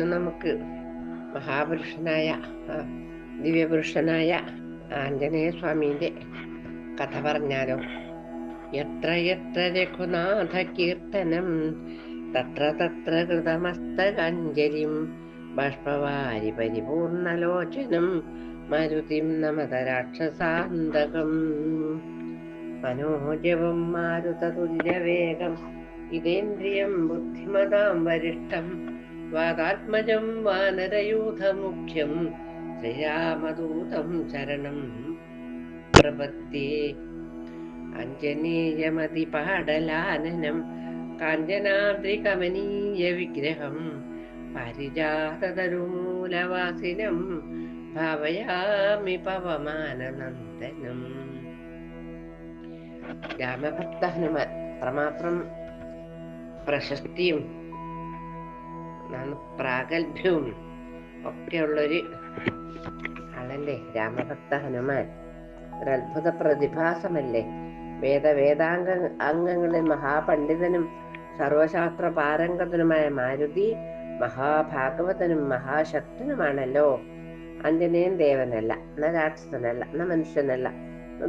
ഇന്ന് നമുക്ക് മഹാപുരുഷനായ ദിവ്യപുരുഷനായ ആഞ്ജനേയ സ്വാമീന്റെ കഥ പറഞ്ഞാലോ. എത്ര എത്ര രഘുനാഥ കീർത്തനം തത്ര തത്ര കൃതമസ്തകാഞ്ജലിം ബാഷ്പവാരി പരിപൂർണലോചനം മരുതിം നമത രാക്ഷസാന്തകം മനോജവം മാരുതതുല്യവേഗം ഇതേന്ദ്രിയം ബുദ്ധിമതാം വരിഷ്ഠം വാതാത്മജം വാനരയൂഥമുഖ്യം ശ്രീരാമദൂതം ശരണം പ്രപദ്യേ. അഞ്ജനേയമതിപാടലാനനം കാഞ്ചനാദ്രികമനീയ വിഗ്രഹം പാരിജാതതരുമൂലവാസിനം ഭാവയാമി പവമാനനന്ദനം. രാമഭക്ത ഹനുമാൻ അത്രമാത്രം പ്രശസ്തിയും പ്രാഗൽഭ്യവും ഒക്കെയുള്ളൊരു ആളല്ലേ രാമഭക്ത ഹനുമാൻ. ഒരത്ഭുത പ്രതിഭാസമല്ലേ. വേദാംഗ അംഗങ്ങളിൽ മഹാപണ്ഡിതനും സർവശാസ്ത്ര പാരംഗതനുമായ മാരുതി മഹാഭാഗവതനും മഹാശക്തനുമാണല്ലോ. അഞ്ജനേയൻ ദേവനല്ല, എന്ന രാക്ഷസനല്ല, എന്ന മനുഷ്യനല്ല,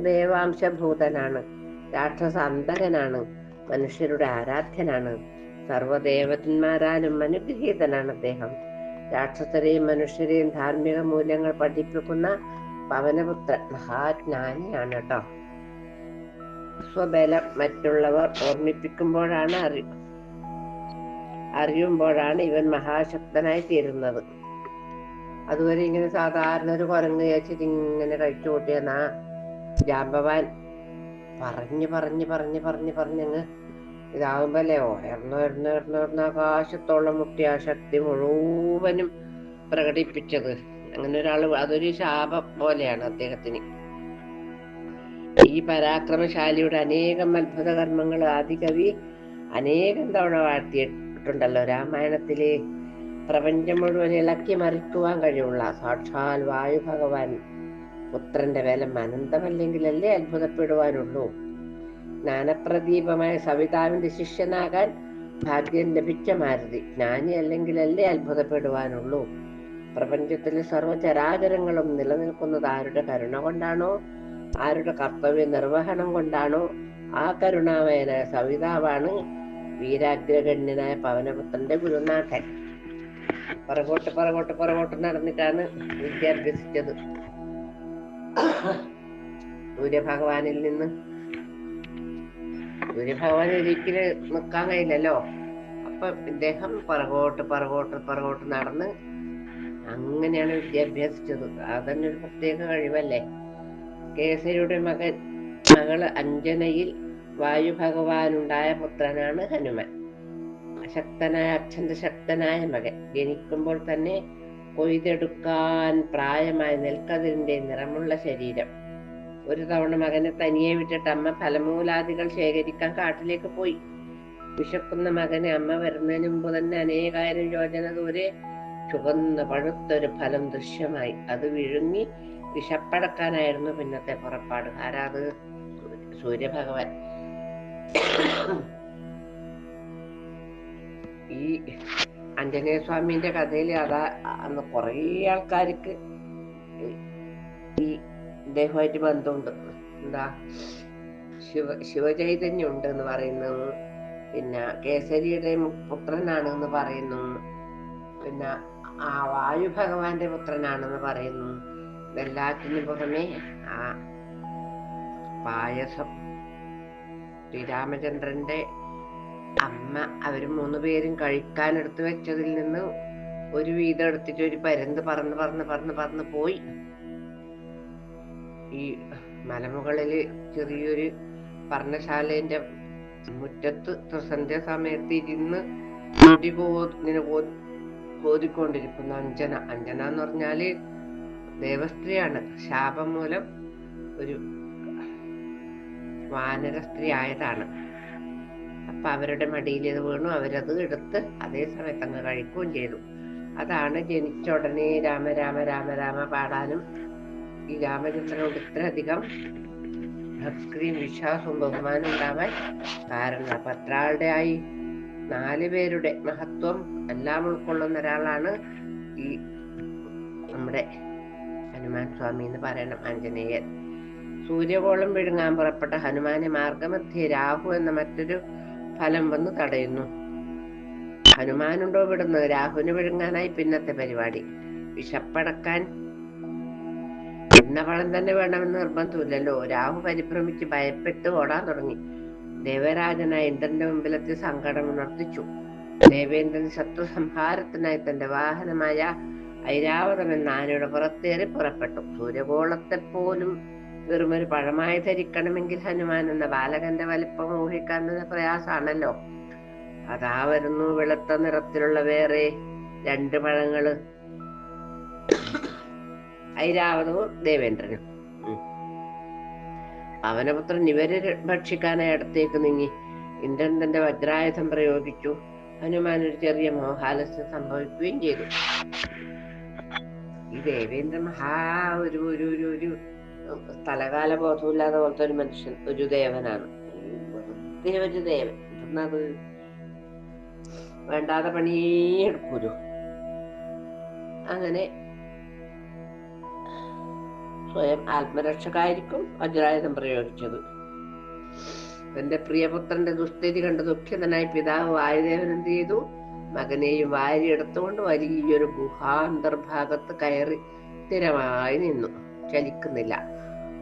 ദേവാംശഭൂതനാണ്, രാക്ഷസ അന്തകനാണ്, മനുഷ്യരുടെ ആരാധ്യനാണ്, സർവദേവന്മാരാലും അനുഗ്രഹീതനാണ് അദ്ദേഹം. രാക്ഷസരെയും മനുഷ്യരെയും ധാർമ്മിക മൂല്യങ്ങൾ പഠിപ്പിക്കുന്ന പവനപുത്രൻ, മഹാജ്ഞാനിയാണ് കേട്ടോ. സ്വബലം മറ്റുള്ളവർ ഓർമ്മിപ്പിക്കുമ്പോഴാണ് അറിയുമ്പോഴാണ് ഇവൻ മഹാശക്തനായി തീരുന്നത്. അതുവരെ ഇങ്ങനെ സാധാരണ ഒരു കുരങ്ങ് വെച്ചിട്ട് ഇങ്ങനെ കഴിച്ചു കൂട്ടിയെന്നാ ജാമ്പവാൻ പറഞ്ഞങ്ങ് ഇതാകുമ്പല്ലേ ഉയർന്ന ആകാശത്തോളം മുട്ടിയ ആ ശക്തി മുഴുവനും പ്രകടിപ്പിച്ചത്. അങ്ങനെ ഒരാള്, അതൊരു ശാപം പോലെയാണ് അദ്ദേഹത്തിന്. ഈ പരാക്രമശാലിയുടെ അനേകം അത്ഭുത കർമ്മങ്ങൾ ആദികവി അനേകം തവണ വാഴ്ത്തിയിട്ടുണ്ടല്ലോ. രാമായണത്തിലെ പ്രപഞ്ചം മുഴുവൻ ഇളക്കി മറിക്കുവാൻ കഴിവുള്ള സാക്ഷാൽ വായു ഭഗവാൻ പുത്രന്റെ ബലം അനന്തമല്ലെങ്കിലല്ലേ അത്ഭുതപ്പെടുവാനുള്ളൂ. ജ്ഞാനപ്രദീപമായ സവിതാവിന്റെ ശിഷ്യനാകാൻ ഭാഗ്യം ലഭിച്ച മാരുതി ജ്ഞാനി അല്ലെങ്കിലല്ലേ അത്ഭുതപ്പെടുവാനുള്ളൂ. പ്രപഞ്ചത്തിലെ സർവചരാചരങ്ങളും നിലനിൽക്കുന്നത് ആരുടെ കരുണ കൊണ്ടാണോ, ആരുടെ കർത്തവ്യ നിർവഹണം കൊണ്ടാണോ, ആ കരുണാമയനായ സവിതാവാണ് വീരാഗ്രഗണ്യനായ പവനപുത്രന്റെ ഗുരുനാഥൻ. പുറകോട്ട് നടന്നിട്ടാണ് വിദ്യ അഭ്യസിച്ചത്. സൂര്യഭഗവാനിൽ നിന്ന് സൂര്യഭഗവാൻ ഒരിക്കലും നിൽക്കാൻ കഴിയില്ലല്ലോ. അപ്പൊ ഇദ്ദേഹം പുറകോട്ട് നടന്ന് അങ്ങനെയാണ് വിദ്യാഭ്യാസിച്ചത്. അതന്നെ ഒരു പ്രത്യേക കഴിവല്ലേ. കേസരിയുടെ മകള് അഞ്ജനയിൽ വായു ഭഗവാനുണ്ടായ പുത്രനാണ് ഹനുമാൻ. അച്ഛന്റെ ശക്തനായ മകൻ. ജനിക്കുമ്പോൾ തന്നെ കൊയ്തെടുക്കാൻ പ്രായമായ നെൽക്കതിരിന്റെ നിറമുള്ള ശരീരം. ഒരു തവണ മകനെ തനിയെ വിട്ടിട്ട് അമ്മ ഫലമൂലാദികൾ ശേഖരിക്കാൻ കാട്ടിലേക്ക് പോയി. വിശക്കുന്ന മകനെ അമ്മ വരുന്നതിന് മുമ്പ് തന്നെ അനേകായിരം യോജന ദൂരെ ചുവന്ന പഴുത്തൊരു ഫലം ദൃശ്യമായി. അത് വിഴുങ്ങി വിശപ്പടക്കാനായിരുന്നു പിന്നത്തെ പുറപ്പാട്. ആരാത്? സൂര്യഭഗവാൻ. ഈ ആഞ്ജനേയ സ്വാമിന്റെ കഥയിൽ അന്ന് കുറേ ആൾക്കാർക്ക് ഈ ഇദ്ദേഹമായിട്ട് ബന്ധമുണ്ട്. എന്താ, ശിവചൈതന്യം ഉണ്ട് എന്ന് പറയുന്നു, പിന്നെ കേസരിയുടെ പുത്രനാണ് എന്ന് പറയുന്നു, പിന്നെ ആ വായു ഭഗവാന്റെ പുത്രനാണെന്ന് പറയുന്നു. ഇതെല്ലാത്തിനും പുറമെ ആ പായസം ശ്രീരാമചന്ദ്രന്റെ അമ്മ അവര് 3 പേരും കഴിക്കാൻ എടുത്തു വെച്ചതിൽ നിന്ന് ഒരു വീതം എടുത്തിട്ട് ഒരു പരുന്ത് പറന്ന് പോയി. ഈ മലമുകളില് ചെറിയൊരു പർണശാലേന്റെ മുറ്റത്ത് ത്രിസന്ധ്യ സമയത്ത് ഇരുന്ന് ഇങ്ങനെ കോതിക്കൊണ്ടിരിക്കുന്ന അഞ്ജന എന്ന് പറഞ്ഞാല് ദേവസ്ത്രീയാണ്. ശാപം മൂലം ഒരു വാനര സ്ത്രീ ആയതാണ്. അപ്പൊ അവരുടെ മടിയിൽ ഇത് വീണു. അവരത് എടുത്ത് അതേ സമയത്ത് അങ്ങ് കഴിക്കുകയും ചെയ്തു. അതാണ് ജനിച്ച ഉടനെ രാമ രാമ രാമ രാമ പാടാനും ഈ രാമചന്ദ്രനോട് ഇത്രയധികം ഭക്തിയും വിശ്വാസവും ബഹുമാനം ഉണ്ടാവാൻ കാരണം. അപ്പൊ അത്ര ആളുടെ ആയി 4 പേരുടെ മഹത്വം എല്ലാം ഉൾക്കൊള്ളുന്ന ഒരാളാണ് ഈ നമ്മുടെ ഹനുമാൻ സ്വാമി എന്ന് പറയണം, ആഞ്ജനേയൻ. സൂര്യകോളം വിഴുങ്ങാൻ പുറപ്പെട്ട ഹനുമാനെ മാർഗമധ്യേ രാഹു എന്ന മറ്റൊരു ഫലം വന്ന് തടയുന്നു. ഹനുമാനുണ്ടോ വിടുന്നത്? രാഹുവിന് വിഴുങ്ങാനായി പിന്നത്തെ പരിപാടി. വിശപ്പടക്കാൻ ഇന്ന ഫലം തന്നെ വേണമെന്ന് നിർബന്ധമില്ലല്ലോ. രാഹു പരിഭ്രമിച്ച് ഭയപ്പെട്ട് ഓടാൻ തുടങ്ങി. ദേവരാജനായ ഇന്ദ്രന്റെ മുമ്പിലെത്തി സങ്കടം ഉണർത്തിച്ചു. ദേവേന്ദ്രൻ ശത്രു സംഹാരത്തിനായി തന്റെ വാഹനമായ ഐരാവതം എന്ന ആനയുടെ പുറത്തേറി പുറപ്പെട്ടു. സൂര്യഗോളത്തെ പോലും വെറുമൊരു പഴമായി ധരിക്കണമെങ്കിൽ ഹനുമാൻ എന്ന ബാലകന്റെ വലിപ്പം ഊഹിക്കാൻ പ്രയാസാണല്ലോ. അതാ വരുന്നു വെളുത്ത നിറത്തിലുള്ള വേറെ 2 പഴങ്ങള്, ഐരാവതവും ദേവേന്ദ്രനും. പവനപുത്രൻ ഇവരെ ഭക്ഷിക്കാനായി അടുത്തേക്ക് നീങ്ങി. ഇന്ദ്രൻ തന്റെ വജ്രായുധം പ്രയോഗിച്ചു. ഹനുമാൻ ഒരു ചെറിയ മോഹാലസ്യം സംഭവിക്കുകയും ചെയ്തു. ഈ ദേവേന്ദ്രൻ ഒരു സ്ഥലകാല ബോധമില്ലാത്ത പോലത്തെ ഒരു മനുഷ്യൻ, ഒരു ദേവനാണ്. ഒരു ദേവൻ എന്നത് വേണ്ടാതെ പണിയെടുക്കൂലോ. അങ്ങനെ സ്വയം ആത്മരക്ഷകായിരിക്കും വജ്രായുധം പ്രയോഗിച്ചത്. തന്റെ പ്രിയപുത്രന്റെ ദുസ്ഥിതി കണ്ട് ദുഃഖിതനായി പിതാവ് വായുദേവൻ എന്ത് ചെയ്തു? മകനെയും വാരിയെടുത്തുകൊണ്ട് വലിയൊരു ഗുഹാന്തർഭാഗത്ത് കയറി സ്ഥിരമായി നിന്നു, ചലിക്കുന്നില്ല.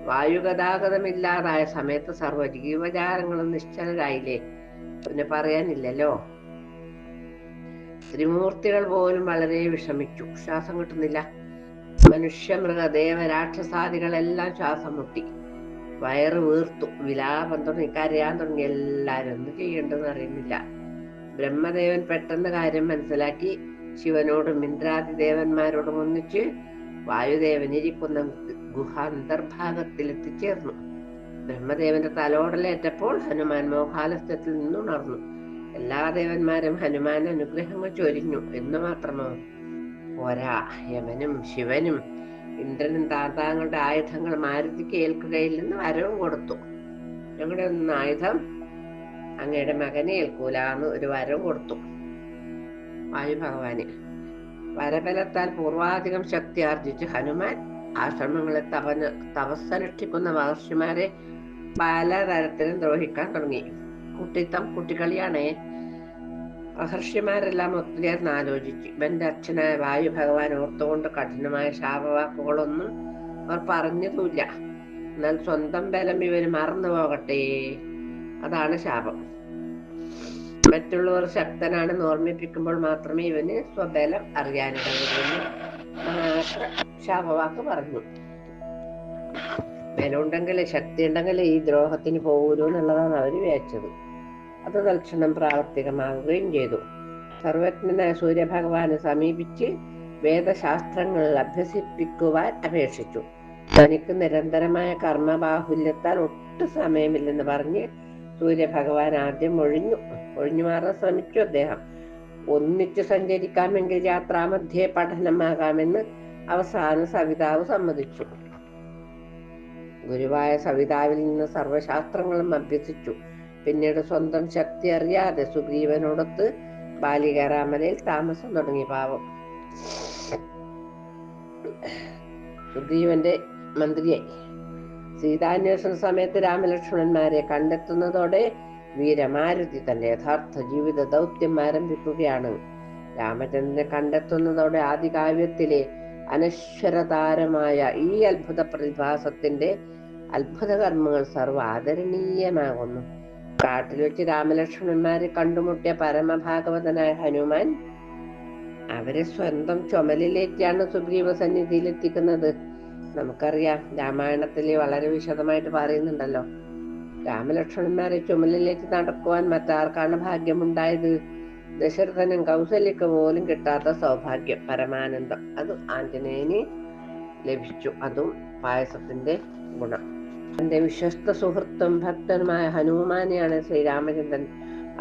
വായുഗതാഗതമില്ലാതായ സമയത്ത് സർവ്വ ജീവജാലങ്ങളും നിശ്ചലരായില്ലേ, പിന്നെ പറയാനില്ലല്ലോ. ത്രിമൂർത്തികൾ പോലും വളരെ വിഷമിച്ചു. ശ്വാസം കിട്ടുന്നില്ല. മനുഷ്യ മൃഗ ദേവ രാക്ഷസാദികളെല്ലാം ശ്വാസം മുട്ടി, വയറ് വീർത്തു, വിലാപം തുടങ്ങി, കരയാൻ തുടങ്ങി. എല്ലാരും ഒന്നും ചെയ്യേണ്ടെന്ന് അറിയുന്നില്ല. ബ്രഹ്മദേവൻ പെട്ടെന്ന് കാര്യം മനസ്സിലാക്കി ശിവനോടും ഇന്ദ്രാദി ദേവന്മാരോടും ഒന്നിച്ച് വായുദേവൻ ഇരിക്കുന്ന ഗുഹ അന്തർഭാഗത്തിൽ എത്തിച്ചേർന്നു. ബ്രഹ്മദേവന്റെ തലോടലേറ്റപ്പോൾ ഹനുമാൻ മോഹാലസ്യത്തിൽ നിന്നുണർന്നു. എല്ലാ ദേവന്മാരും ഹനുമാൻ അനുഗ്രഹങ്ങൾ ചൊരിഞ്ഞു എന്ന് മാത്രമോ പോരാ, യമനും ശിവനും ഇന്ദ്രനും താതാങ്ങളുടെ ആയുധങ്ങൾ മാരുതിക്ക് ഏൽക്കുകയിൽ നിന്ന് വരവും കൊടുത്തു. ഞങ്ങളുടെ ഒന്നും ആയുധം അങ്ങയുടെ മകനെ ഏൽക്കൂലാന്ന് ഒരു വരവും കൊടുത്തു വായു ഭഗവാന്. വരബലത്താൽ പൂർവാധികം ശക്തി ആർജിച്ച് ഹനുമാൻ ആശ്രമങ്ങളെ തപസ്സനുഷ്ഠിക്കുന്ന മഹർഷിമാരെ പലതരത്തിലും ദ്രോഹിക്കാൻ തുടങ്ങി. കുട്ടിക്കളിയാണേ. മഹർഷിമാരെല്ലാം ഒത്തുചേർന്ന് ആലോചിച്ചു. ഇവന്റെ അച്ഛനായ വായു ഭഗവാൻ ഓർത്തുകൊണ്ട് കഠിനമായ ശാപവാക്കുകളൊന്നും അവർ പറഞ്ഞതുമില്ല. എന്നാൽ സ്വന്തം ബലം ഇവന് മറന്നു പോകട്ടെ, അതാണ് ശാപം. മറ്റുള്ളവർ ശക്തനാണെന്ന് ഓർമ്മിപ്പിക്കുമ്പോൾ മാത്രമേ ഇവന് സ്വബലം അറിയാനിടവരുന്നു മാത്രം ശാപവാക്ക് പറഞ്ഞു. ബലമുണ്ടെങ്കിലേ, ശക്തി ഉണ്ടെങ്കിലേ ഈ ദ്രോഹത്തിന് പോകൂലൂ എന്നുള്ളതാണ് അവർ വിചാരിച്ചത്. അത് തൽക്ഷണം പ്രാവർത്തികമാവുകയും ചെയ്തു. സർവജ്ഞനായ സൂര്യഭഗവാനെ സമീപിച്ച് വേദശാസ്ത്രങ്ങൾ അഭ്യസിപ്പിക്കുവാൻ അപേക്ഷിച്ചു. തനിക്ക് നിരന്തരമായ കർമ്മബാഹുല്യത്താൽ ഒട്ടും സമയമില്ലെന്ന് പറഞ്ഞ് സൂര്യഭഗവാൻ ആദ്യം ഒഴിഞ്ഞു മാറാൻ ശ്രമിച്ചു. അദ്ദേഹം ഒന്നിച്ചു സഞ്ചരിക്കാമെങ്കിൽ യാത്രാമധ്യേ പഠനമാകാമെന്ന് അവസാനം സവിതാവ് സമ്മതിച്ചു. ഗുരുവായ സവിതാവിൽ നിന്ന് സർവശാസ്ത്രങ്ങളും അഭ്യസിച്ചു. പിന്നീട് സ്വന്തം ശക്തി അറിയാതെ സുഗ്രീവനോടൊത്ത് ബാലികാരാമലയിൽ താമസം തുടങ്ങി. പാവം സുഗ്രീവന്റെ മന്ത്രിയായി. സീതാന്വേഷണ സമയത്ത് രാമലക്ഷ്മണന്മാരെ കണ്ടെത്തുന്നതോടെ വീരമാരുതി തന്റെ യഥാർത്ഥ ജീവിത ദൗത്യം ആരംഭിക്കുകയാണ്. രാമചന്ദ്രനെ കണ്ടെത്തുന്നതോടെ ആദികാവ്യത്തിലെ അനശ്വരതാരമായ ഈ അത്ഭുത പ്രതിഭാസത്തിന്റെ അത്ഭുത കർമ്മങ്ങൾ സർവ്വ ആദരണീയമാകുന്നു. കാട്ടിൽ വെച്ച് രാമലക്ഷ്മണന്മാരെ കണ്ടുമുട്ടിയ പരമഭാഗവതനായ ഹനുമാൻ അവരെ സ്വന്തം ചുമലിലേറ്റാണ് സുഗ്രീവ സന്നിധിയിലെത്തിക്കുന്നത്. നമുക്കറിയാം, രാമായണത്തില് വളരെ വിശദമായിട്ട് പറയുന്നുണ്ടല്ലോ. രാമലക്ഷ്മണന്മാരെ ചുമലിലേക്ക് നടക്കുവാൻ മറ്റാർക്കാണ് ഭാഗ്യമുണ്ടായത്? ദശരഥനും കൗസല്യക്ക് പോലും കിട്ടാത്ത സൗഭാഗ്യം, പരമാനന്ദം, അത് ആഞ്ജനേയന് ലഭിച്ചു. അതും പായസത്തിന്റെ ഗുണം. തന്റെ വിശ്വസ്ത സുഹൃത്തും ഭക്തനുമായ ഹനുമാനെയാണ് ശ്രീരാമചന്ദ്രൻ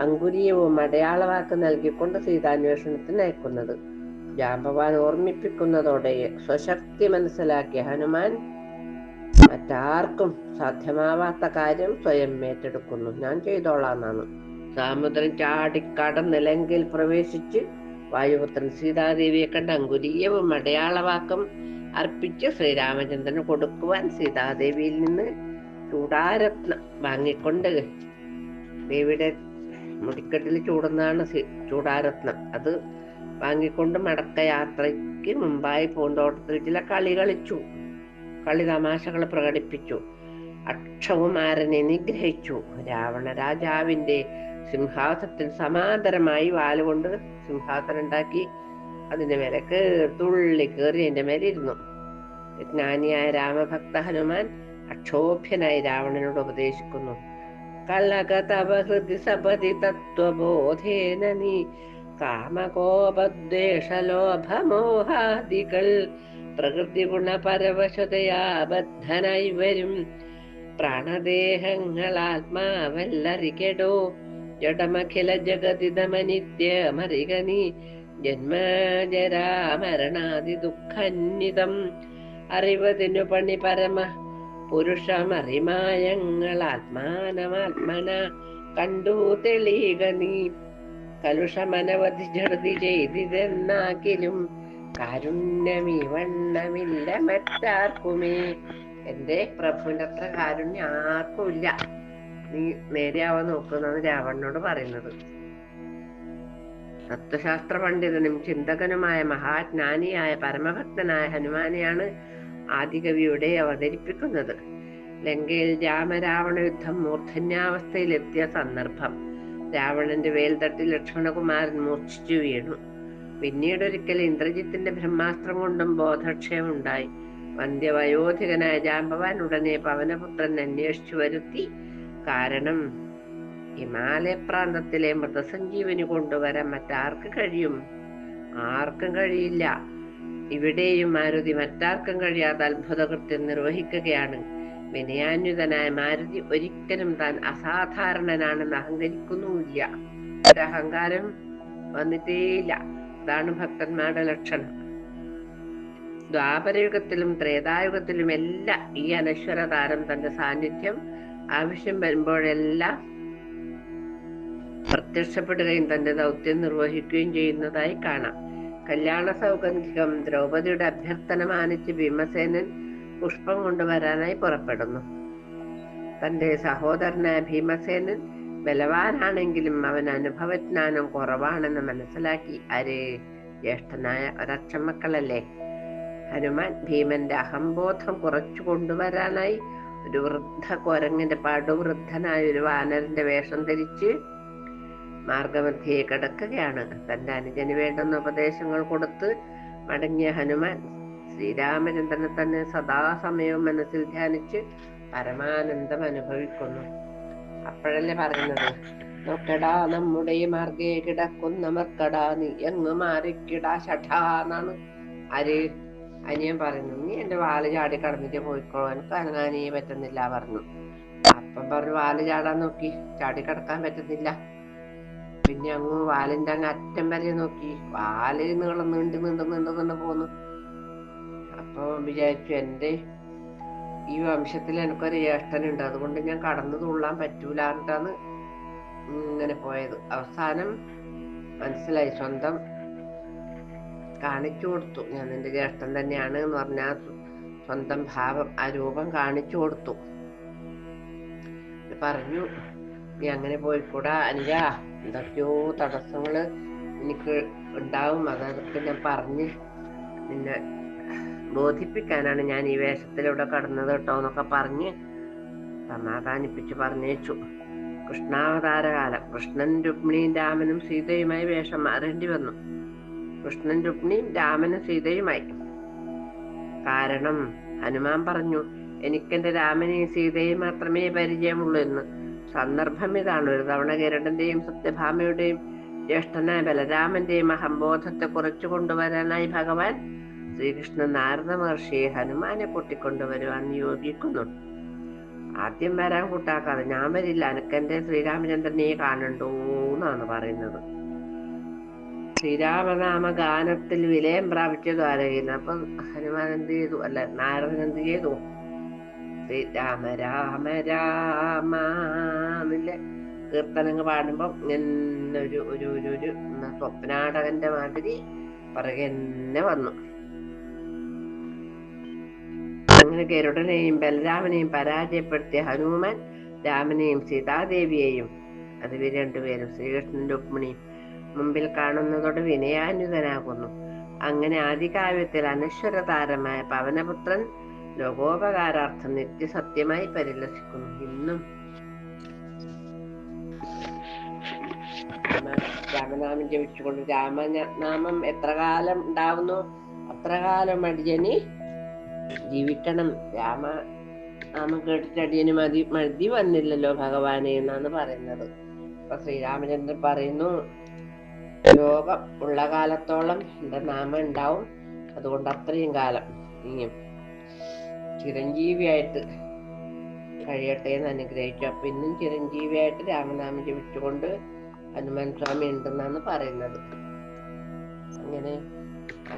അങ്കുരീയവും അടയാളവാക്ക് നൽകിക്കൊണ്ട് സീതാന്വേഷണത്തിന് അയക്കുന്നത്. ജാമ്പവാൻ ഓർമ്മിപ്പിക്കുന്നതോടെ സ്വശക്തി മനസ്സിലാക്കിയ ഹനുമാൻ മറ്റാർക്കും സാധ്യമാവാത്ത കാര്യം സ്വയം ഏറ്റെടുക്കുന്നു. ഞാൻ ചെയ്തോളാന്നാണ്. സമുദ്രം ചാടിക്കടന്ന് ലങ്കയിൽ പ്രവേശിച്ച് വായുപുത്രൻ സീതാദേവിയെ കണ്ട് അങ്കുലീയവും അടയാളവാക്കും അർപ്പിച്ച് ശ്രീരാമചന്ദ്രന് കൊടുക്കുവാൻ സീതാദേവിയിൽ നിന്ന് ചൂടാരത്നം വാങ്ങിക്കൊണ്ട്, ദേവിയുടെ മുടിക്കെട്ടിൽ ചൂടുന്നതാണ് ചൂടാരത്നം, അത് വാങ്ങിക്കൊണ്ട് മടക്കയാത്രയ്ക്ക് മുമ്പായി പൂന്തോട്ടത്തിൽ ചില കളി കളിച്ചു, കളി തമാശകൾ പ്രകടിപ്പിച്ചു. അക്ഷകുമാരനെ നിഗ്രഹിച്ചു. രാവണ രാജാവിന്റെ സിംഹാസനത്തിൽ സമാന്തരമായി വാലുകൊണ്ട് സിംഹാസനം ഉണ്ടാക്കി അതിന്റെ മേലെ തുള്ളി കയറി അതിന്റെ മേലെ ഇരുന്നു. ജ്ഞാനിയായ രാമഭക്ത ഹനുമാൻ അക്ഷോഭ്യനായി രാവണനോട് ഉപദേശിക്കുന്നു. കലകതവഹൃതി സപതി തത്വബോധേന നീ കാമകോപദ്വേഷലോഭമോഹാദികൾ പ്രകൃതി ഗുണപരവശതയാ ബദ്ധനായി വരും. പ്രാണദേഹങ്ങൾ ആത്മാവല്ലറികെടോ ജഡമഖില ജഗതിതമനിത്യമറിക നീ. ജന്മജരാമരണാദി ദുഃഖന്വിതം അറിവതിനു പണി പരമ പുരുഷമറിമായങ്ങൾ ആത്മാനമാത്മന കണ്ടു തെളിയുക നീ. കലുഷമനവധി ജഡതി ചെയ്തിതെന്നാക്കിലും കാരുണ്യമീ വണ്ണമില്ല മറ്റാർക്കുമേ. എന്റെ പ്രഭുവിന്റെ അത്ര കാരുണ്യം ആർക്കുമില്ല, നീ നേരെയാവാൻ നോക്കുന്നതാണ് രാവണനോട് പറയുന്നത്. തത്വശാസ്ത്ര പണ്ഡിതനും ചിന്തകനുമായ മഹാജ്ഞാനിയായ പരമഭക്തനായ ഹനുമാനെയാണ് ആദികവിയുടെ അവതരിപ്പിക്കുന്നത്. ലങ്കയിൽ രാമരാവണ യുദ്ധം മൂർധന്യാവസ്ഥയിലെത്തിയ സന്ദർഭം. രാവണന്റെ വേൽത്തട്ടി ലക്ഷ്മണകുമാരൻ മൂർച്ഛിച്ചു വീണു. പിന്നീടൊരിക്കൽ ഇന്ദ്രജിത്തിന്റെ ബ്രഹ്മാസ്ത്രം കൊണ്ടും ബോധക്ഷയമുണ്ടായി. വന്ധ്യവയോധികനായ ജാമ്പവാൻ ഉടനെ പവനപുത്രൻ അന്വേഷിച്ചു വരുത്തി. കാരണം ഹിമാലയ പ്രാന്തത്തിലെ മൃതസഞ്ജീവനി കൊണ്ടുവരാൻ മറ്റാർക്ക് കഴിയും? ആർക്കും കഴിയില്ല. ഇവിടെയും മാരുതി മറ്റാർക്കും കഴിയാത്ത അത്ഭുതകൃത്യം നിർവഹിക്കുകയാണ്. വിനയാന്വിതനായ മാരുതി ഒരിക്കലും താൻ അസാധാരണനാണെന്ന് അഹങ്കരിക്കുന്നുമില്ല. ഒരഹങ്കാരം വന്നിട്ടേയില്ല. അതാണ് ഭക്തന്മാരുടെ ലക്ഷണം. ദ്വാപരയുഗത്തിലും ത്രേതായുഗത്തിലും എല്ലാം ഈ അനശ്വര താരം തന്റെ സാന്നിധ്യം ആവശ്യം വരുമ്പോഴെല്ലാം പ്രത്യക്ഷപ്പെടുകയും തന്റെ ദൗത്യം നിർവഹിക്കുകയും ചെയ്യുന്നതായി കാണാം. കല്യാണ സൗഗന്ധികം ദ്രൗപദിയുടെ അഭ്യർത്ഥന മാനിച്ച് ഭീമസേനൻ പുഷ്പം കൊണ്ടുവരാനായി പുറപ്പെടുന്നു. തന്റെ സഹോദരനായ ഭീമസേനൻ ബലവാനാണെങ്കിലും അവൻ അനുഭവജ്ഞാനം കുറവാണെന്ന് മനസ്സിലാക്കി. ജ്യേഷ്ഠനായ ഒരക്ഷമക്കളല്ലേ. ഹനുമാൻ ഭീമന്റെ അഹംബോധം കുറച്ചു കൊണ്ടുവരാനായി ഒരു വൃദ്ധ കുരങ്ങിന്റെ പടുവൃദ്ധനായ ഒരു വാനരന്റെ വേഷം ധരിച്ച് മാർഗമധ്യേ കിടക്കുകയാണ്. തന്റെ അനുജന് വേണ്ടുന്ന ഉപദേശങ്ങൾ കൊടുത്ത് മടങ്ങിയ ഹനുമാൻ ശ്രീരാമചന്ദ്രനെ തന്നെ സദാസമയവും മനസ്സിൽ ധ്യാനിച്ച് പരമാനന്ദം അനുഭവിക്കുന്നു. അപ്പോഴല്ലേ പറയുന്നത്, നോക്കടാ നമ്മുടെ മാർഗേ കിടക്കുന്ന മർക്കടാ നീ എങ്ങ് മാറിക്കിടാ ഷഠാ എന്നാണ് അനിയൻ പറയുന്നു. നീ എന്റെ വാല് ചാടി കടന്നിട്ട് പോയിക്കോളൂ, എനിക്ക് അനങ്ങാനേ പറ്റുന്നില്ല പറഞ്ഞു. അപ്പം പറഞ്ഞു വാല് ചാടാൻ നോക്കി, ചാടി കിടക്കാൻ പറ്റുന്നില്ല. പിന്നെ അങ്ങ് വാലിന്റെ അങ്ങ് അറ്റം വരെ നോക്കി, വാല് നീണ്ട് പോന്നു. അപ്പൊ വിചാരിച്ചു എന്റെ ഈ വംശത്തിൽ എനിക്കൊരു ജ്യേഷ്ഠനുണ്ട്, അതുകൊണ്ട് ഞാൻ കടന്നു തുള്ളാൻ പറ്റൂല എന്നിട്ടാണ് ഇങ്ങനെ പോയത്. അവസാനം മനസ്സിലായി, സ്വന്തം കാണിച്ചു കൊടുത്തു, ഞാൻ നിന്റെ ജ്യേഷ്ഠൻ തന്നെയാണ് എന്ന് പറഞ്ഞ സ്വന്തം ഭാവം, ആ രൂപം കാണിച്ചു കൊടുത്തു. പറഞ്ഞു, നീ അങ്ങനെ പോയിക്കൂടാ അനുജ, എന്തൊക്കെയോ തടസ്സങ്ങള് എനിക്ക് ഉണ്ടാവും, അതൊക്കെ ഞാൻ പറഞ്ഞ് നിന്നെ ബോധിപ്പിക്കാനാണ് ഞാൻ ഈ വേഷത്തിലൂടെ കടന്നത് കേട്ടോ എന്നൊക്കെ പറഞ്ഞ് സമാധാനിപ്പിച്ച് പറഞ്ഞേച്ചു. കൃഷ്ണാവതാരകാലം. കൃഷ്ണൻ രുക്മിണിയും രാമനും സീതയുമായി വേഷം മാറേണ്ടി വന്നു. കൃഷ്ണൻ രുക്മിണിയും രാമനും സീതയുമായി. കാരണം ഹനുമാൻ പറഞ്ഞു, എനിക്കെന്റെ രാമനെയും സീതയും മാത്രമേ പരിചയമുള്ളൂ എന്ന്. സന്ദർഭം ഇതാണ്. ഒരു തവണ ഗരുഡന്റെയും സത്യഭാമയുടെയും ജ്യേഷ്ഠനായ ബലരാമന്റെയും അഹംബോധത്തെ കുറച്ചു കൊണ്ടുവരാനായി ഭഗവാൻ ശ്രീകൃഷ്ണൻ നാരദ മഹർഷിയെ ഹനുമാനെ കൂട്ടിക്കൊണ്ടുവരുവാൻ നിയോഗിക്കുന്നു. ആദ്യം വരാൻ കൂട്ടാക്കാതെ, ഞാൻ വരില്ല, എനക്കെന്റെ ശ്രീരാമചന്ദ്രനെ കാണണ്ടോ എന്നാണ് പറയുന്നത്. ശ്രീരാമനാമ ഗാനത്തിൽ വിലയം പ്രാപിച്ച ദ്വാരകയിൽ. അപ്പൊ ഹനുമാൻ എന്ത് ചെയ്തു, അല്ല നാരദൻ എന്ത് ചെയ്തു, ശ്രീരാമ രാമ രാമ കീർത്തനങ്ങൾ പാടുമ്പം ഇങ്ങനെ ഒരു സ്വപ്നാടകന്റെ മാതിരി പുറകെ തന്നെ വന്നു. അങ്ങനെ ഗരുഡനെയും ബലരാമനെയും പരാജയപ്പെടുത്തിയ ഹനുമാൻ രാമനെയും സീതാദേവിയെയും, അത് രണ്ടുപേരും ശ്രീകൃഷ്ണൻ രുക്മിണിയും മുമ്പിൽ കാണുന്നതോട് വിനയാന്വിതനാകുന്നു. അങ്ങനെ ആദികാവ്യത്തിൽ അനശ്വരതാരമായ പവനപുത്രൻ ലോകോപകാരാർത്ഥം നിത്യസത്യമായി പരിലസിക്കുന്നു. ഇന്നും രാമനാമം ജപിച്ചുകൊണ്ട്, രാമനാമം എത്ര കാലം ഉണ്ടാവുന്നു അത്ര കാലം അടിയന് ജീവിക്കണം. രാമനാമം കേട്ടിട്ട് അടിയന് മതി വന്നില്ലല്ലോ ഭഗവാനെ എന്നാണ് പറയുന്നത്. അപ്പൊ ശ്രീരാമചന്ദ്രൻ പറയുന്നു, ലോകം ഉള്ള കാലത്തോളം എന്റെ നാമം ഉണ്ടാവും, അതുകൊണ്ട് അത്രയും കാലം ഇനിയും ചിരഞ്ജീവിയായിട്ട് കഴിയട്ടെ എന്ന് അനുഗ്രഹിച്ചു. അപ്പൊ ഇന്നും ചിരഞ്ജീവിയായിട്ട് രാമനാമം ജപിച്ചുകൊണ്ട് ഹനുമാൻ സ്വാമി ഉണ്ടെന്നാണ് പറയുന്നത്. അങ്ങനെ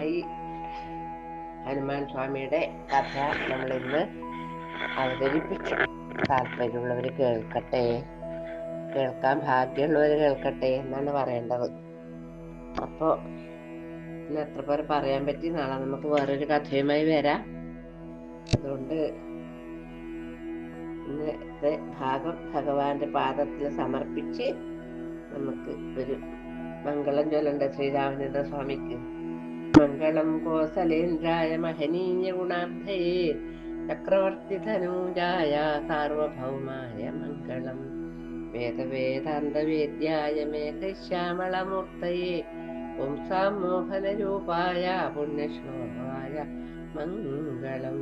ഈ ഹനുമാൻ സ്വാമിയുടെ കഥ നമ്മൾ ഇന്ന് അവതരിപ്പിച്ചു. താല്പര്യമുള്ളവർ കേൾക്കട്ടെ, കേൾക്കാൻ ഭാഗ്യമുള്ളവർ കേൾക്കട്ടെ എന്നാണ് പറയേണ്ടത്. അപ്പോ ഇന്ന് എത്ര പേർ പറയാൻ പറ്റി. നാളെ നമുക്ക് വേറൊരു കഥയുമായി വരാം. അതുകൊണ്ട് ഇന്നത്തെ ഭാഗം ഭഗവാന്റെ പാദത്തിൽ സമർപ്പിച്ച് നമുക്ക് ഒരു മംഗളം ചൊല്ലണ്ട ശ്രീരാമചന്ദ്ര സ്വാമിക്ക്. മംഗളം കോസലേന്ദ്രായ മഹനീയ ഗുണാബ്ധയേ ചക്രവർത്തി ധനൂജായ സാർവഭൗമായ മംഗളം. വേദവേദാന്തവേദ്യായ മേഘശ്യാമളമൂർത്തയേ പുംസാം മോഹനരൂപായ പുണ്യശ്ലോകായ മംഗളം.